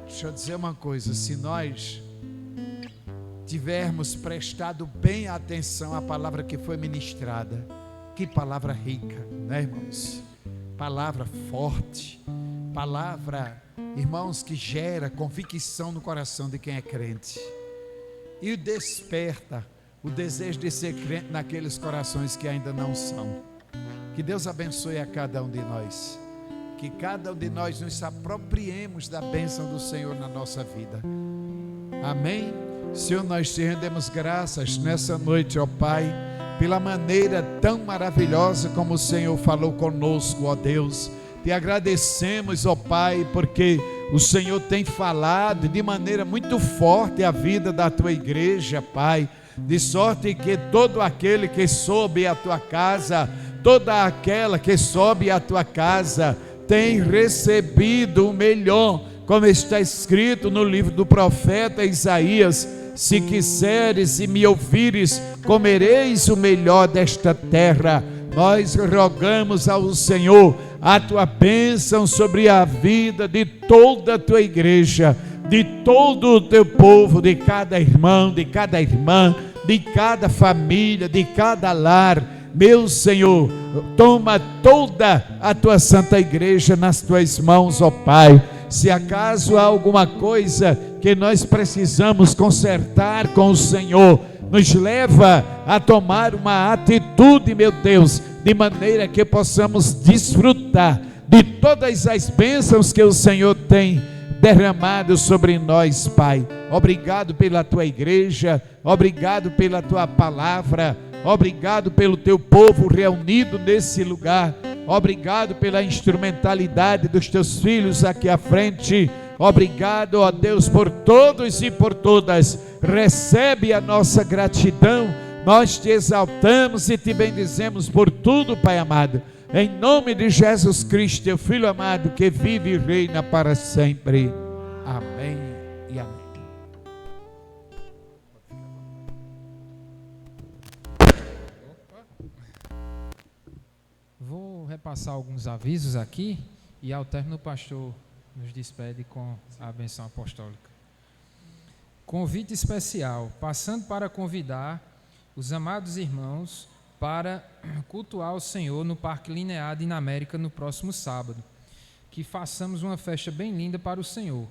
Deixa eu dizer uma coisa: se nós tivermos prestado bem atenção à palavra que foi ministrada, que palavra rica, né, irmãos? Palavra forte, palavra, irmãos, que gera convicção no coração de quem é crente e desperta o desejo de ser crente naqueles corações que ainda não são. Que Deus abençoe a cada um de nós, que cada um de nós nos apropriemos da bênção do Senhor na nossa vida. Amém? Senhor, nós te rendemos graças nessa noite, ó Pai, pela maneira tão maravilhosa como o Senhor falou conosco, ó Deus. Te agradecemos, ó Pai, porque o Senhor tem falado de maneira muito forte a vida da tua igreja, Pai, de sorte que todo aquele que sobe a tua casa, toda aquela que sobe a tua casa, tem recebido o melhor, como está escrito no livro do profeta Isaías: se quiseres e me ouvires, comereis o melhor desta terra. Nós rogamos ao Senhor a tua bênção sobre a vida de toda a tua igreja, de todo o teu povo, de cada irmão, de cada irmã, de cada família, de cada lar. Meu Senhor, toma toda a tua santa igreja nas tuas mãos, ó Pai. Se acaso há alguma coisa que nós precisamos consertar com o Senhor, nos leva a tomar uma atitude, meu Deus, de maneira que possamos desfrutar de todas as bênçãos que o Senhor tem derramado sobre nós, Pai. Obrigado pela tua igreja, obrigado pela tua palavra, obrigado pelo teu povo reunido nesse lugar, obrigado pela instrumentalidade dos teus filhos aqui à frente. Obrigado, ó Deus, por todos e por todas. Recebe a nossa gratidão. Nós te exaltamos e te bendizemos por tudo, Pai amado, em nome de Jesus Cristo, teu Filho amado, que vive e reina para sempre. Amém e amém. Vou repassar alguns avisos aqui e ao término o pastor nos despede com a benção apostólica. Convite especial, passando para convidar os amados irmãos para cultuar o Senhor no Parque Linear de América no próximo sábado. Que façamos uma festa bem linda para o Senhor.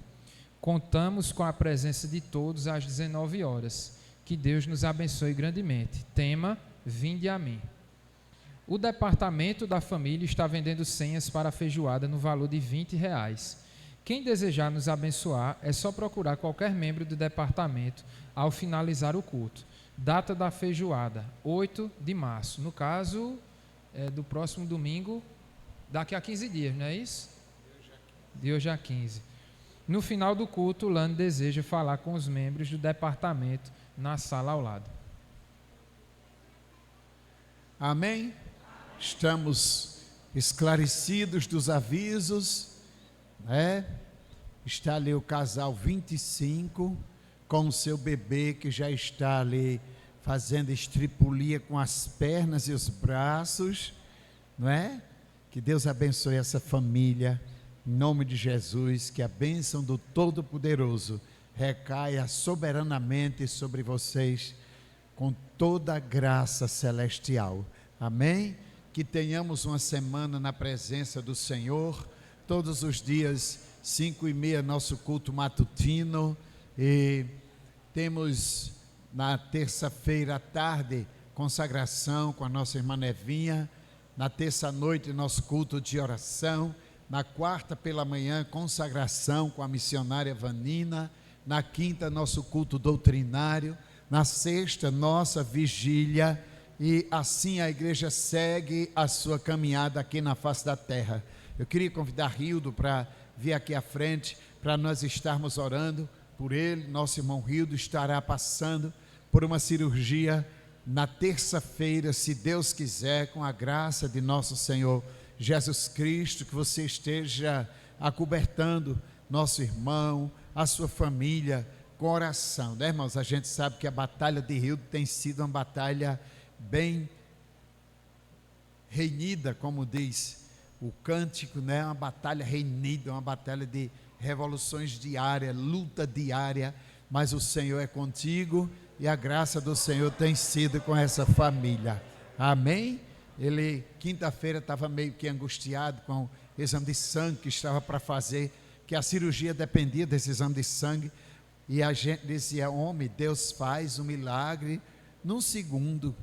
Contamos com a presença de todos às 19 horas. Que Deus nos abençoe grandemente. Tema: Vinde a mim. O departamento da família está vendendo senhas para a feijoada no valor de R$20. Quem desejar nos abençoar é só procurar qualquer membro do departamento ao finalizar o culto. Data da feijoada, 8 de março. No caso, do próximo domingo, daqui a 15 dias, não é isso? De hoje a 15. No final do culto, o Lano deseja falar com os membros do departamento na sala ao lado. Amém? Estamos esclarecidos dos avisos, né? Está ali o casal 25 com o seu bebê que já está ali fazendo estripulia com as pernas e os braços, não é? Que Deus abençoe essa família, em nome de Jesus, que a bênção do Todo-Poderoso recaia soberanamente sobre vocês com toda a graça celestial. Amém? Que tenhamos uma semana na presença do Senhor, todos os dias, 5h30, nosso culto matutino, e temos na terça-feira à tarde, consagração com a nossa irmã Nevinha, na terça-noite, nosso culto de oração, na quarta pela manhã, consagração com a missionária Vanina, na quinta, nosso culto doutrinário, na sexta, nossa vigília, e assim a igreja segue a sua caminhada aqui na face da terra. Eu queria convidar Rildo para vir aqui à frente, para nós estarmos orando por ele. Nosso irmão Rildo estará passando por uma cirurgia na terça-feira, se Deus quiser, com a graça de nosso Senhor Jesus Cristo, que você esteja acobertando nosso irmão, a sua família, com oração, né, irmãos? A gente sabe que a batalha de Rildo tem sido uma batalha bem renhida, como diz o cântico, né? Uma batalha renhida, uma batalha de revoluções diárias, luta diária, mas o Senhor é contigo e a graça do Senhor tem sido com essa família. Amém? Ele, quinta-feira, estava meio que angustiado com exame de sangue que estava para fazer, que a cirurgia dependia desse exame de sangue, e a gente dizia: homem, Deus faz um milagre num segundo,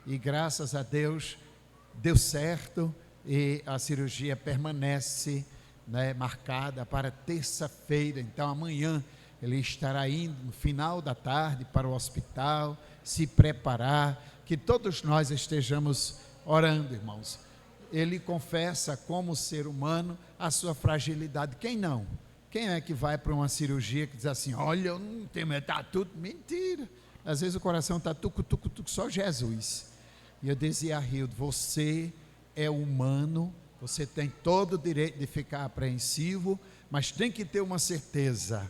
e graças a Deus deu certo, e a cirurgia permanece, né, marcada para terça-feira. Então amanhã ele estará indo no final da tarde para o hospital, se preparar, que todos nós estejamos orando, irmãos. Ele confessa como ser humano a sua fragilidade. Quem não? Quem é que vai para uma cirurgia que diz assim: olha, eu não tenho medo, está tudo mentira. Às vezes o coração está tucu, tucu, tucu, só Jesus. E eu dizia a Hildo: você é humano, você tem todo o direito de ficar apreensivo, mas tem que ter uma certeza: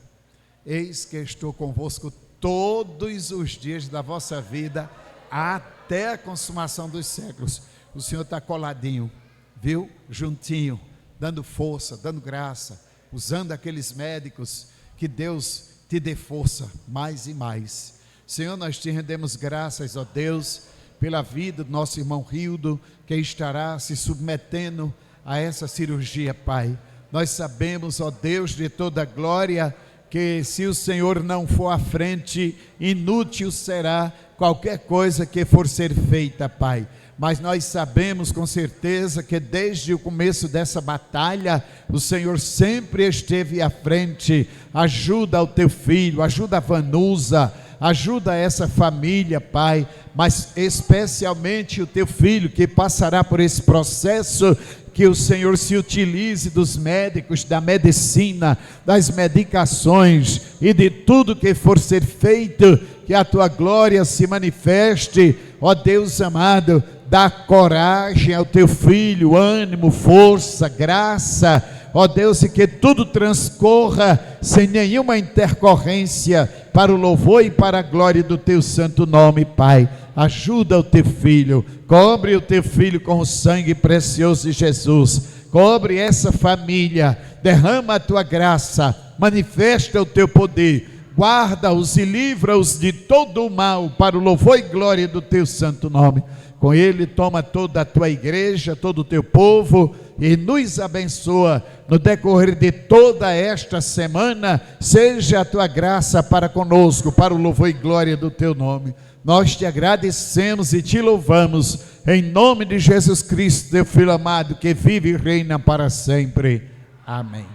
eis que estou convosco todos os dias da vossa vida, até a consumação dos séculos. O Senhor está coladinho, viu? Juntinho, dando força, dando graça, usando aqueles médicos. Que Deus te dê força mais e mais. Senhor, nós te rendemos graças, ó Deus, pela vida do nosso irmão Hildo, que estará se submetendo a essa cirurgia, Pai. Nós sabemos, ó Deus de toda a glória, que se o Senhor não for à frente, inútil será qualquer coisa que for ser feita, Pai. Mas nós sabemos com certeza que desde o começo dessa batalha, o Senhor sempre esteve à frente. Ajuda o teu filho, ajuda a Vanusa, ajuda essa família, Pai, mas especialmente o teu filho que passará por esse processo. Que o Senhor se utilize dos médicos, da medicina, das medicações e de tudo que for ser feito, que a tua glória se manifeste, ó Deus amado. Dá coragem ao teu filho, ânimo, força, graça, ó Deus, e que tudo transcorra sem nenhuma intercorrência, para o louvor e para a glória do teu santo nome, Pai. Ajuda o teu filho, cobre o teu filho com o sangue precioso de Jesus, cobre essa família, derrama a tua graça, manifesta o teu poder, guarda-os e livra-os de todo o mal, para o louvor e glória do teu santo nome. Com ele toma toda a tua igreja, todo o teu povo, e nos abençoa no decorrer de toda esta semana. Seja a tua graça para conosco, para o louvor e glória do teu nome. Nós te agradecemos e te louvamos, em nome de Jesus Cristo, teu Filho amado, que vive e reina para sempre. Amém.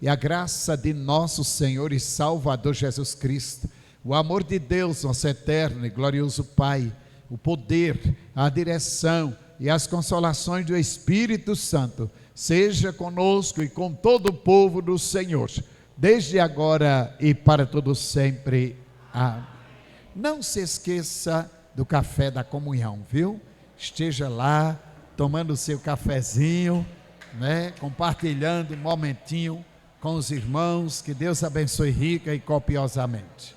E a graça de nosso Senhor e Salvador Jesus Cristo, o amor de Deus, nosso eterno e glorioso Pai, o poder, a direção e as consolações do Espírito Santo, seja conosco e com todo o povo do Senhor, desde agora e para todo sempre. Amém. Não se esqueça do café da comunhão, viu? Esteja lá, tomando o seu cafezinho, né? Compartilhando um momentinho com os irmãos. Que Deus abençoe rica e copiosamente.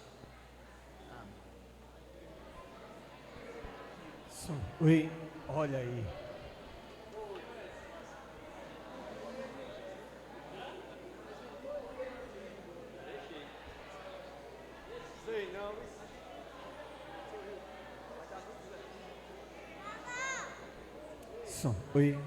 Oi, olha aí. Oi.